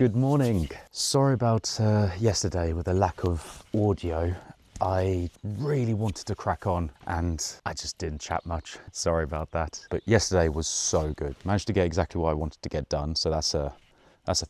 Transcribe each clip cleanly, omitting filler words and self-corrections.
Good morning. Sorry about yesterday with the lack of audio. I really wanted to crack on and I just didn't chat much. Sorry about that. But yesterday was so good. Managed to get exactly what I wanted to get done, so that's a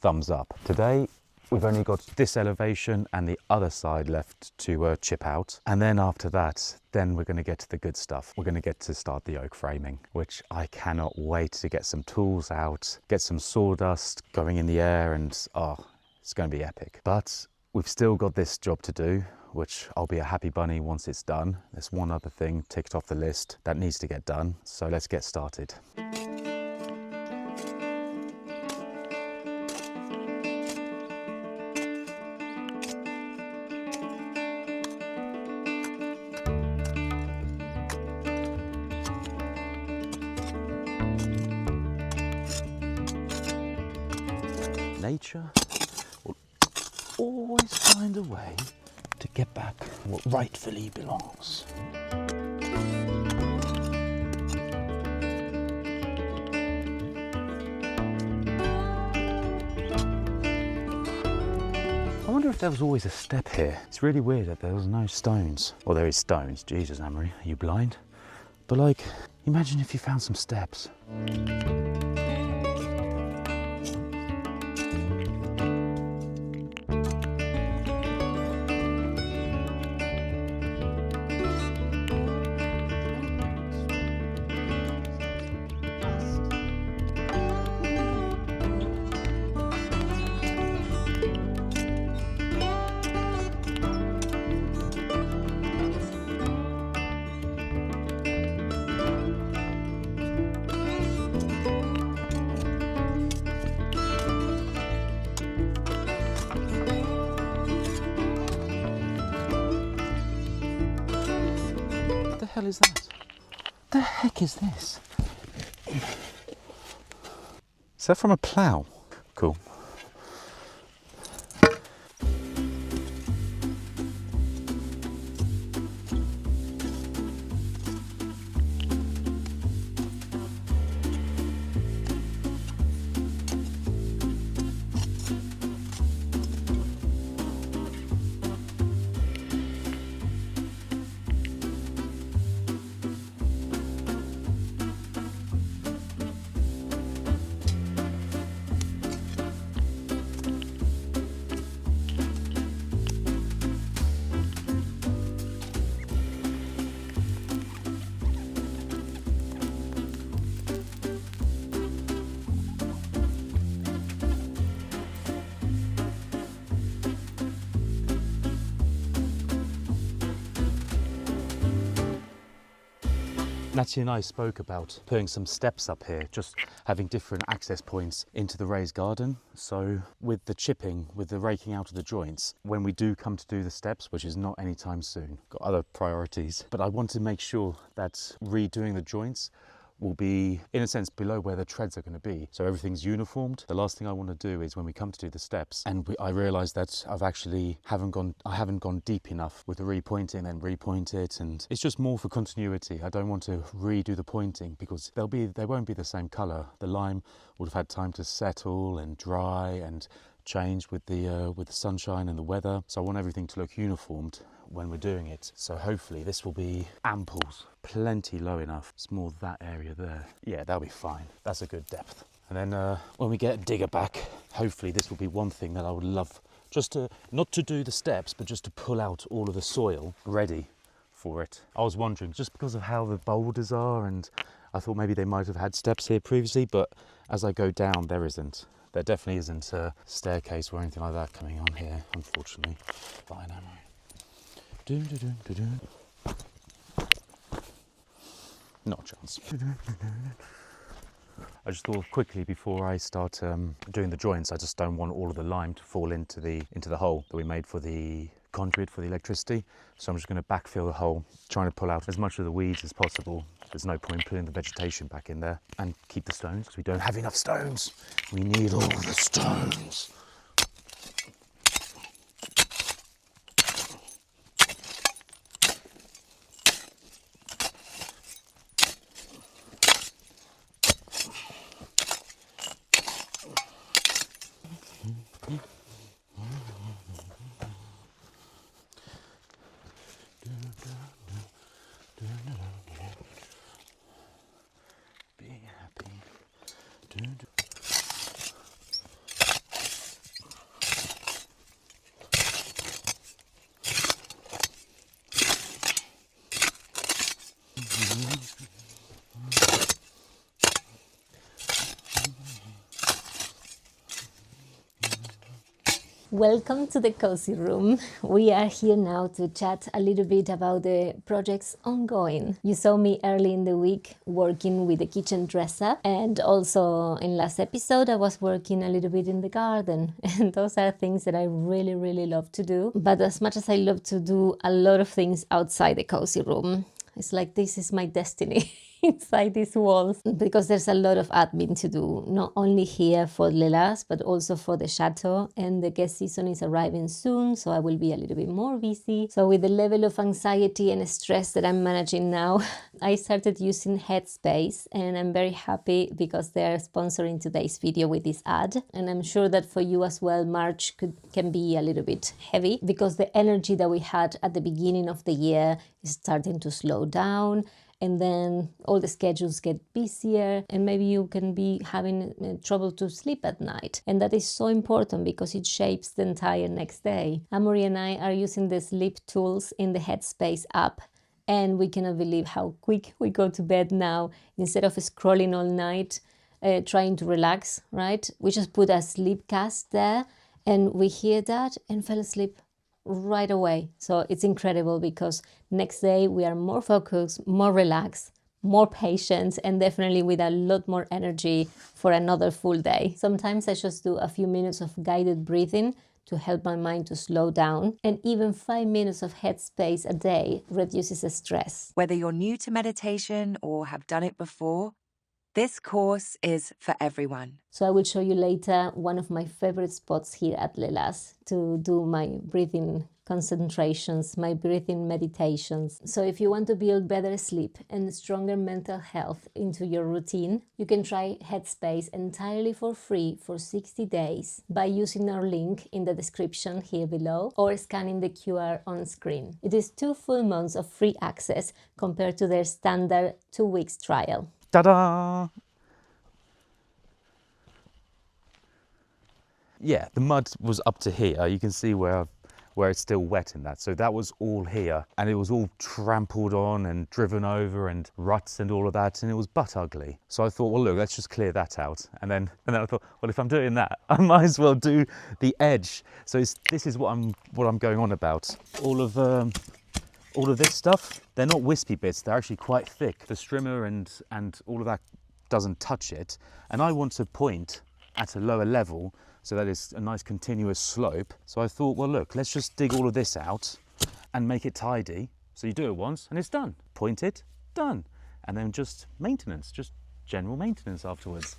thumbs up. Today we've only got this elevation and the other side left to chip out. And then after that, then we're going to get to the good stuff. We're going to get to start the oak framing, which I cannot wait to get some tools out, get some sawdust going in the air, and it's going to be epic. But we've still got this job to do, which I'll be a happy bunny once it's done. There's one other thing ticked off the list that needs to get done. So let's get started. Nature will always find a way to get back what rightfully belongs. I wonder if there was always a step here. It's really weird that there was no stones. Well, there is stones. Jesus, Amaury, are you blind? But like, imagine if you found some steps. What the hell is that? The heck is this? Is that from a plough? Cool. Natty and I spoke about putting some steps up here, just having different access points into the raised garden. So with the chipping, with the raking out of the joints, when we do come to do the steps, which is not anytime soon, got other priorities, but I want to make sure that redoing the joints will be, in a sense, below where the treads are going to be. So everything's uniformed. The last thing I want to do is when we come to do the steps, and I realise that I haven't gone deep enough with the repointing, then repoint it, and it's just more for continuity. I don't want to redo the pointing because they won't be the same colour. The lime would have had time to settle and dry and change with the sunshine and the weather. So I want everything to look uniformed when we're doing it. So hopefully this will be amples, plenty low enough. It's more that area there. Yeah, that'll be fine. That's a good depth. And then when we get a digger back, hopefully this will be one thing that I would love, just to, not to do the steps, but just to pull out all of the soil ready for it. I was wondering, just because of how the boulders are, and I thought maybe they might have had steps here previously, but as I go down, there isn't. There definitely isn't a staircase or anything like that coming on here, unfortunately. Fine, Amaury. Not a chance. I just thought quickly before I start doing the joints, I just don't want all of the lime to fall into the hole that we made for the conduit for the electricity. So I'm just going to backfill the hole, trying to pull out as much of the weeds as possible. There's no point putting the vegetation back in there, and keep the stones because we don't have enough stones. We need all the stones. Be happy. Welcome to the cozy room. We are here now to chat a little bit about the projects ongoing. You saw me early in the week working with the kitchen dresser, and also in last episode I was working a little bit in the garden, and those are things that I really love to do. But as much as I love to do a lot of things outside the cozy room, it's like this is my destiny inside these walls, because there's a lot of admin to do, not only here for Lélas, but also for the Chateau, and the guest season is arriving soon, so I will be a little bit more busy. So with the level of anxiety and stress that I'm managing now, I started using Headspace, and I'm very happy because they are sponsoring today's video with this ad. And I'm sure that for you as well, March can be a little bit heavy, because the energy that we had at the beginning of the year is starting to slow down, and then all the schedules get busier, and maybe you can be having trouble to sleep at night. And that is so important because it shapes the entire next day. Amaury and I are using the sleep tools in the Headspace app, and we cannot believe how quick we go to bed now. Instead of scrolling all night, trying to relax, right? We just put a sleep cast there, and we hear that and fell asleep right away. So it's incredible, because next day we are more focused, more relaxed, more patient, and definitely with a lot more energy for another full day. Sometimes I just do a few minutes of guided breathing to help my mind to slow down, and even 5 minutes of Headspace a day reduces the stress. Whether you're new to meditation or have done it before, this course is for everyone. So I will show you later one of my favorite spots here at Lélas to do my breathing concentrations, my breathing meditations. So if you want to build better sleep and stronger mental health into your routine, you can try Headspace entirely for free for 60 days by using our link in the description here below, or scanning the QR on screen. It is 2 full months of free access compared to their standard 2 weeks trial. Ta-da! Yeah, the mud was up to here. You can see where it's still wet in that. So that was all here, and it was all trampled on and driven over, and ruts and all of that, and it was butt ugly. So I thought, well, look, let's just clear that out. And then I thought, well, if I'm doing that, I might as well do the edge. So this is what I'm going on about. All of this stuff, they're not wispy bits, they're actually quite thick. The strimmer and all of that doesn't touch it. And I want to point at a lower level so that it's a nice continuous slope. So I thought, well, look, let's just dig all of this out and make it tidy. So you do it once and it's done. Point it, done. And then just maintenance, just general maintenance afterwards.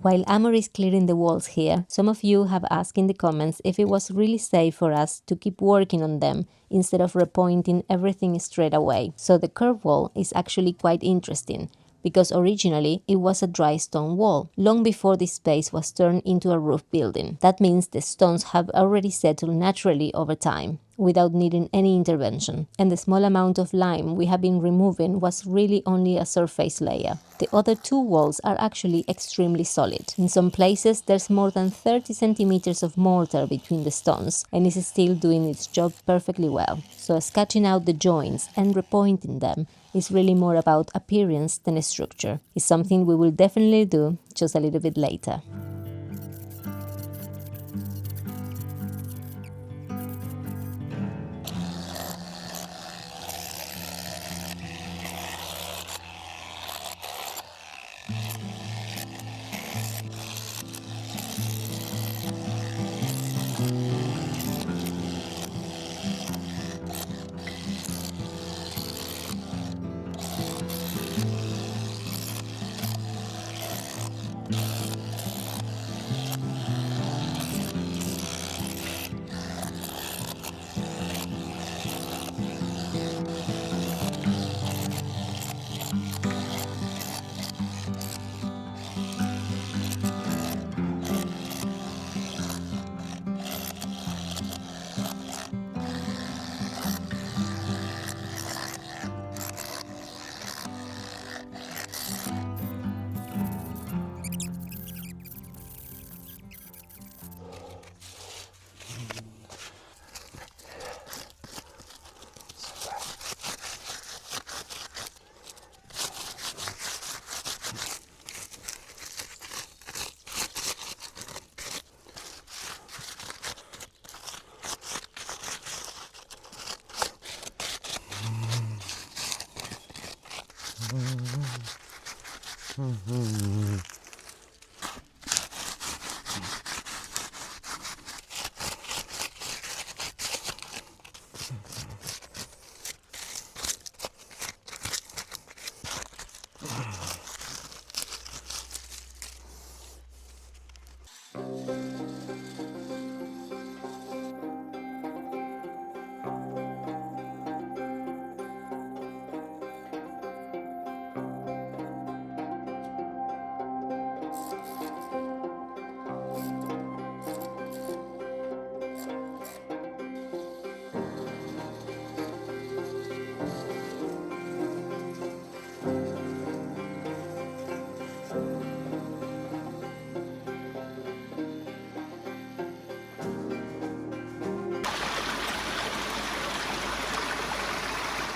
While Amaury is clearing the walls here, some of you have asked in the comments if it was really safe for us to keep working on them instead of repointing everything straight away. So the curved wall is actually quite interesting, because originally it was a dry stone wall, long before this space was turned into a roof building. That means the stones have already settled naturally over time, without needing any intervention, and the small amount of lime we have been removing was really only a surface layer. The other two walls are actually extremely solid. In some places there's more than 30 centimeters of mortar between the stones, and it's still doing its job perfectly well. So sketching out the joints and repointing them is really more about appearance than structure. It's something we will definitely do just a little bit later.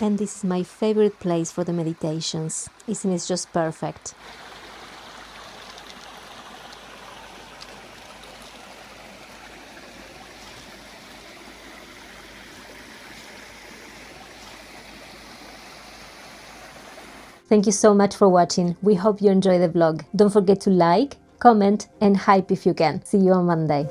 And this is my favorite place for the meditations. Isn't it just perfect? Thank you so much for watching. We hope you enjoy the vlog. Don't forget to like, comment and hype if you can. See you on Monday.